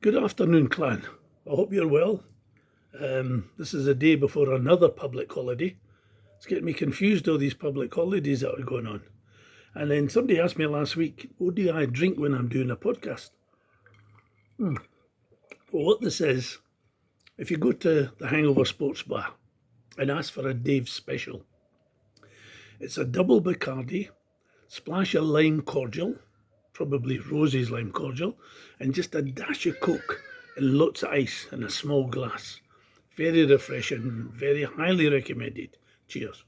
Good afternoon, clan. I hope you're well. This is a day before another public holiday. It's getting me confused, all these public holidays that are going on. And then somebody asked me last week, what do I drink when I'm doing a podcast? Well, what this is, if you go to the Hangover Sports Bar and ask for a Dave's Special, it's a double Bacardi, splash of lime cordial, probably Rosie's lime cordial, and just a dash of Coke and lots of ice in a small glass. Very refreshing, very highly recommended. Cheers.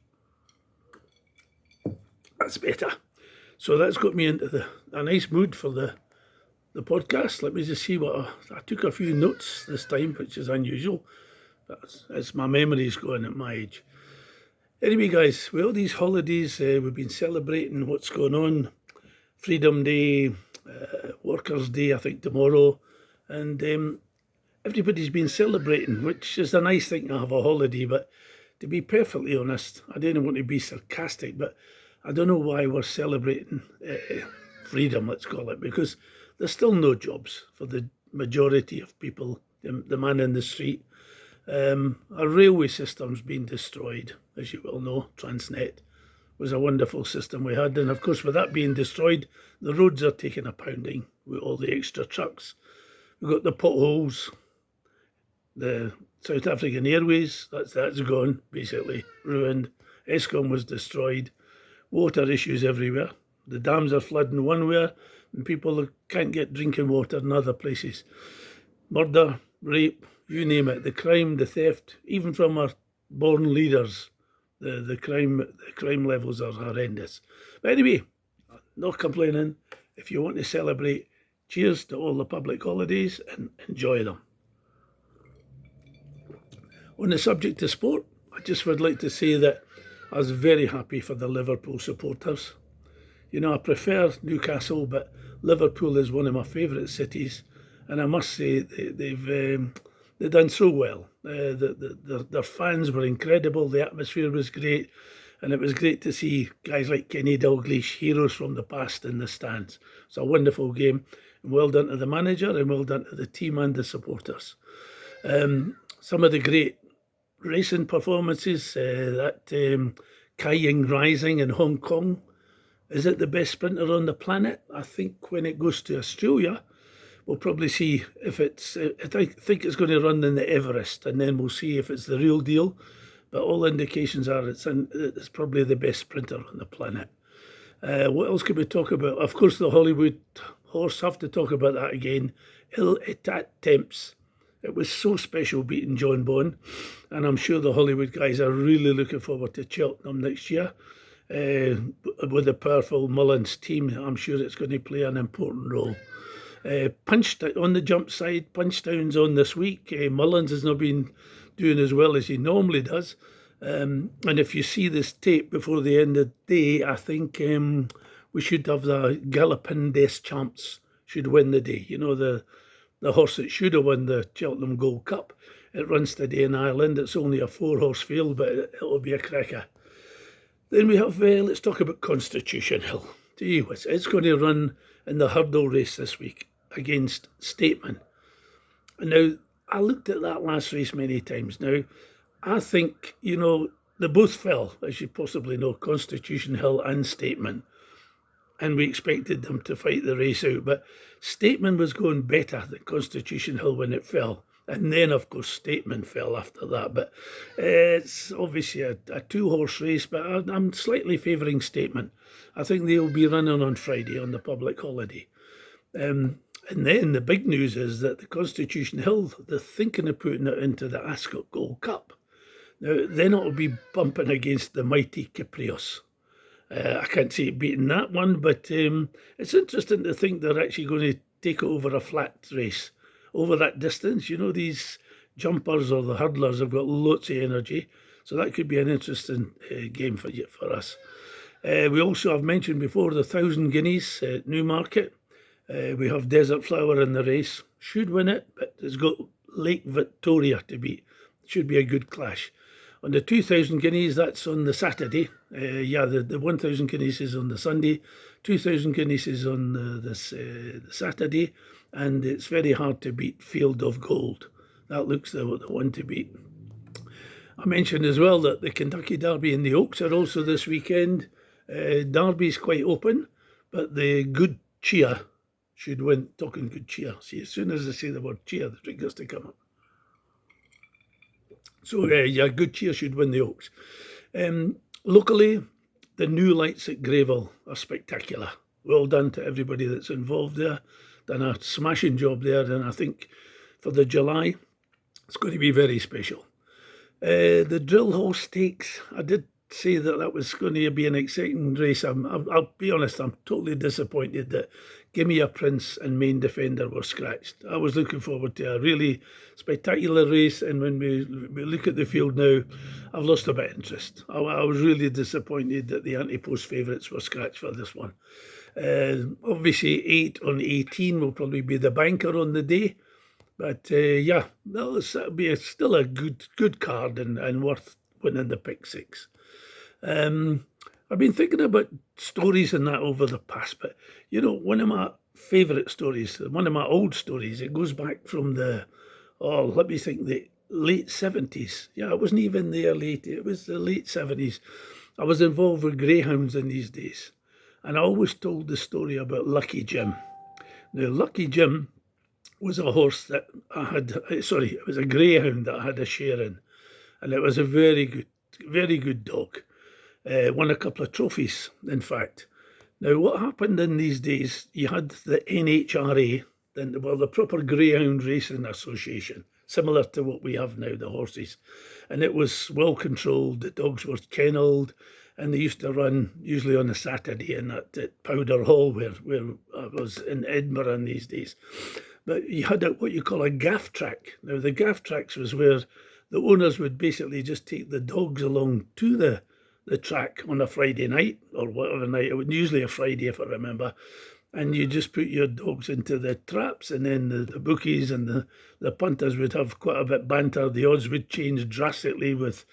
That's better. So that's got me into a nice mood for the podcast. Let me just see what I took a few notes this time, which is unusual. But it's my memories going at my age. Anyway, guys, with all these holidays, we've been celebrating what's going on. Freedom Day, Workers' Day, I think tomorrow, and everybody's been celebrating, which is a nice thing to have a holiday. But to be perfectly honest, I didn't want to be sarcastic, but I don't know why we're celebrating freedom, let's call it, because there's still no jobs for the majority of people, the man in the street. Our railway system's been destroyed, as you well know. Transnet was a wonderful system we had, and of course with that being destroyed, the roads are taking a pounding with all the extra trucks. We've got the potholes, the South African Airways, that's gone, basically ruined. Eskom was destroyed. Water issues everywhere. The dams are flooding one way, and people can't get drinking water in other places. Murder, rape, you name it, the crime, the theft, even from our born leaders, the crime levels are horrendous. But anyway, not complaining. If you want to celebrate, cheers to all the public holidays and enjoy them. On the subject of sport, I just would like to say that I was very happy for the Liverpool supporters. You know, I prefer Newcastle, but Liverpool is one of my favourite cities, and I must say they've done so well. Their fans were incredible, the atmosphere was great, and it was great to see guys like Kenny Dalglish, heroes from the past, in the stands. It's a wonderful game, and well done to the manager, and well done to the team and the supporters. Some of the great racing performances, Kai Ying Rising in Hong Kong. Is it the best sprinter on the planet? I think when it goes to Australia, we'll probably see if it's, I think it's going to run in the Everest, and then we'll see if it's the real deal. But all indications are it's probably the best sprinter on the planet. What else could we talk about? Of course, the Hollywood horse, have to talk about that again. Il Etat Temps. It was so special beating John Bond, and I'm sure the Hollywood guys are really looking forward to Cheltenham next year. With the powerful Mullins team, I'm sure it's going to play an important role. On the jump side, Punchdown's on this week. Mullins has not been doing as well as he normally does. And if you see this tape before the end of the day, I think we should have the Galloping Des Champs should win the day. You know, the horse that should have won the Cheltenham Gold Cup. It runs today in Ireland. It's only a 4-horse field, but it'll be a cracker. Then we have, let's talk about Constitution Hill. Gee whiz, it's going to run in the hurdle race this week against Stateman. And now, I looked at that last race many times. Now, I think, you know, they both fell, as you possibly know, Constitution Hill and Stateman. And we expected them to fight the race out. But Stateman was going better than Constitution Hill when it fell. And then, of course, Stateman fell after that. But it's obviously a 2-horse race, but I'm slightly favouring Stateman. I think they'll be running on Friday on the public holiday. And then the big news is that the Constitution Hill, they're thinking of putting it into the Ascot Gold Cup. Now, then it'll be bumping against the mighty Caprios. I can't see it beating that one, but it's interesting to think they're actually going to take it over a flat race, over that distance. You know, these jumpers or the hurdlers have got lots of energy, so that could be an interesting game for us. We also have mentioned before the 1,000 Guineas at Newmarket. We have Desert Flower in the race. Should win it, but it's got Lake Victoria to beat. Should be a good clash. On the 2,000 guineas, that's on the Saturday. The 1,000 guineas is on the Sunday. 2,000 guineas is on the Saturday. and it's very hard to beat Field of Gold. That looks the one to beat. I mentioned as well that the Kentucky Derby and the Oaks are also this weekend. Derby's quite open, but the Good Cheer should win. Talking Good Cheer. See, as soon as I say the word cheer, the drink has to come up. So, yeah, Good Cheer should win the Oaks. Locally, the new lights at Greyville are spectacular. Well done to everybody that's involved there. Done a smashing job there, and I think for the July, it's going to be very special. The Drill Horse Stakes, I did say that was going to be an exciting race. I'll be honest, I'm totally disappointed that Gimme a Prince and Main Defender were scratched. I was looking forward to a really spectacular race, and when we look at the field now, I've lost a bit of interest. I was really disappointed that the anti-post favourites were scratched for this one. Obviously 8 on 18 will probably be the banker on the day. But yeah, that'll be still a good card and worth winning the pick six. I've been thinking about stories and that over the past, but you know, one of my favourite stories, one of my old stories, it goes back from the late 70s. Yeah, it wasn't even the early 80s, it was the late 70s. I was involved with greyhounds in these days, and I always told the story about Lucky Jim. Now, Lucky Jim was a horse that it was a greyhound that I had a share in, and it was a very good dog. Won a couple of trophies, in fact. Now, what happened in these days, you had the NHRA, the proper Greyhound Racing Association, similar to what we have now, the horses, and it was well controlled. The dogs were kennelled, and they used to run usually on a Saturday at Powder Hall, where I was in Edinburgh in these days. But you had what you call a gaff track. Now, the gaff tracks was where the owners would basically just take the dogs along to the track on a Friday night or whatever night. It was usually a Friday, if I remember. And you just put your dogs into the traps, and then the bookies and the punters would have quite a bit banter. The odds would change drastically with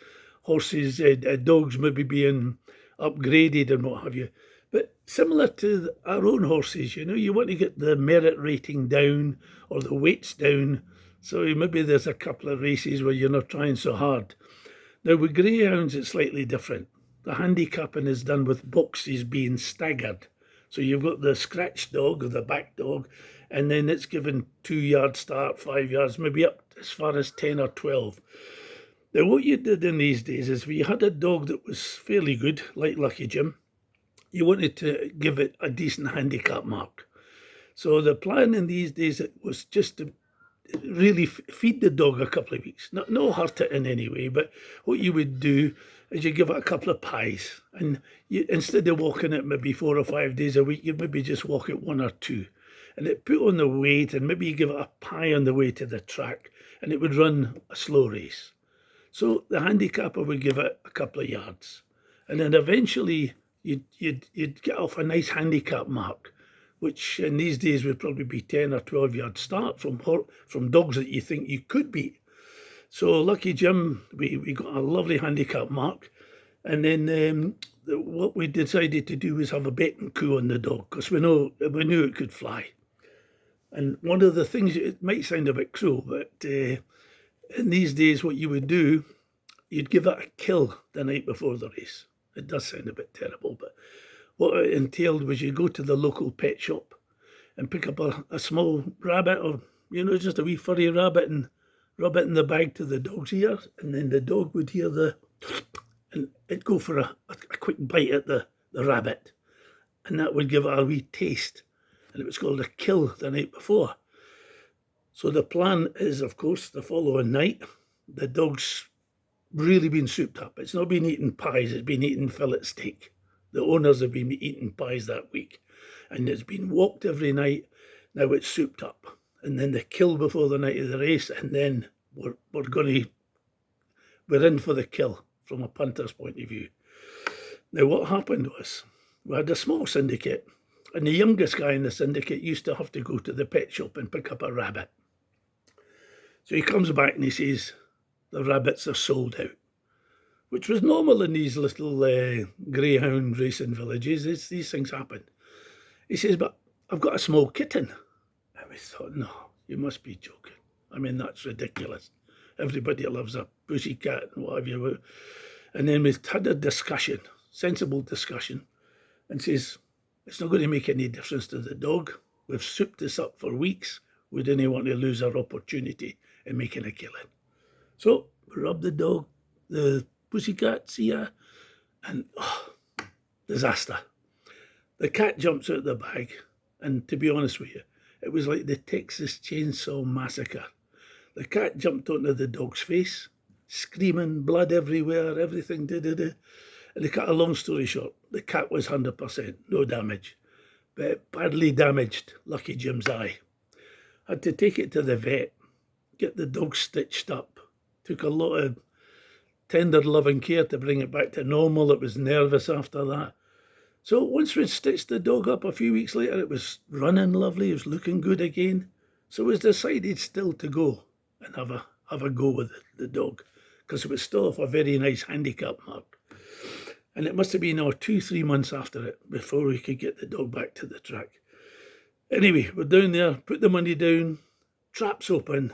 horses, dogs maybe being upgraded and what have you. But similar to our own horses, you know, you want to get the merit rating down or the weights down. So maybe there's a couple of races where you're not trying so hard. Now, with greyhounds, it's slightly different. The handicapping is done with boxes being staggered. So you've got the scratch dog or the back dog, and then it's given 2-yard start, 5 yards, maybe up as far as 10 or 12. Now, what you did in these days is if you had a dog that was fairly good, like Lucky Jim, you wanted to give it a decent handicap mark. So the plan in these days was just to really feed the dog a couple of weeks. No hurt it in any way, but what you would do is you give it a couple of pies, and instead of walking it maybe 4 or 5 days a week, you'd maybe just walk it 1 or 2. And it put on the weight, and maybe you give it a pie on the way to the track, and it would run a slow race. So the handicapper would give it a couple of yards. And then eventually you'd get off a nice handicap mark, which in these days would probably be 10 or 12 yard start from dogs that you think you could beat. So Lucky Jim, we got a lovely handicap mark, and then what we decided to do was have a betting coup on the dog, because we knew it could fly. And one of the things, it might sound a bit cruel, but in these days what you would do, you'd give it a kill the night before the race. It does sound a bit terrible, but what it entailed was you go to the local pet shop and pick up a small rabbit, or, you know, just a wee furry rabbit, and rub it in the bag to the dog's ear, and then the dog would hear and it'd go for a quick bite at the rabbit, and that would give it a wee taste, and it was called a kill the night before. So the plan is, of course, the following night, the dog's really been souped up. It's not been eating pies, it's been eating fillet steak. The owners have been eating pies that week, and it's been walked every night. Now it's souped up, and then the kill before the night of the race, and then we're in for the kill from a punter's point of view. Now what happened was, we had a small syndicate, and the youngest guy in the syndicate used to have to go to the pet shop and pick up a rabbit. So he comes back and he says, the rabbits are sold out, which was normal in these little greyhound racing villages. These things happen. He says, but I've got a small kitten. we thought, no, you must be joking. I mean, that's ridiculous. Everybody loves a pussycat and what have you. And then we had a discussion, sensible discussion, and says, it's not going to make any difference to the dog. We've souped this up for weeks. We didn't want to lose our opportunity in making a killing. So we rubbed the dog, the pussycat, see ya, and disaster. The cat jumps out of the bag, and to be honest with you, it was like the Texas Chainsaw Massacre. The cat jumped onto the dog's face, screaming, blood everywhere, everything, And to cut a long story short, the cat was 100%, no damage, but badly damaged Lucky Jim's eye. Had to take it to the vet, get the dog stitched up. Took a lot of tender loving care to bring it back to normal. It was nervous after that. So once we stitched the dog up a few weeks later, it was running lovely, it was looking good again. So it was decided still to go and have a go with the dog, because it was still off a very nice handicap mark. And it must have been 2-3 months after it before we could get the dog back to the track. Anyway, we're down there, put the money down, traps open,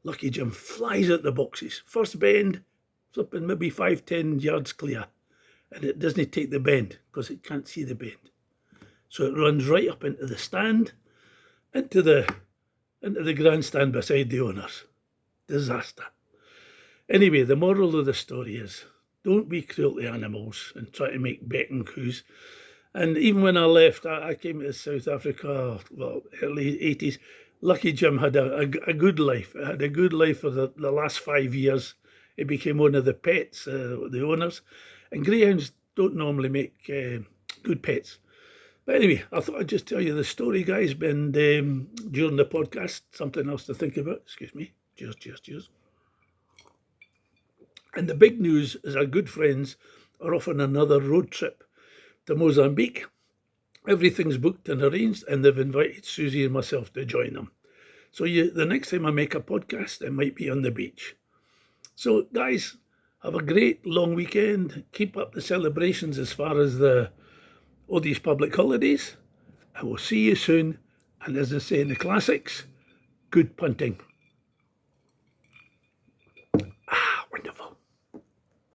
Lucky Jim flies out the boxes. First bend, flipping maybe 5-10 yards clear. And it doesn't take the bend because it can't see the bend. So it runs right up into the stand, into the grandstand beside the owners. Disaster. Anyway, the moral of the story is, don't be cruel to animals and try to make betting coups. And even when I left, I came to South Africa, early 80s. Lucky Jim had a good life. It had a good life for the last 5 years. It became one of the pets, the owners. And greyhounds don't normally make good pets. But anyway, I thought I'd just tell you the story, guys. And during the podcast, something else to think about. Excuse me. Cheers. And the big news is our good friends are off on another road trip to Mozambique. Everything's booked and arranged, and they've invited Susie and myself to join them. So the next time I make a podcast, it might be on the beach. So guys, have a great long weekend. Keep up the celebrations as far as all these public holidays. And we'll see you soon. And as I say in the classics, good punting.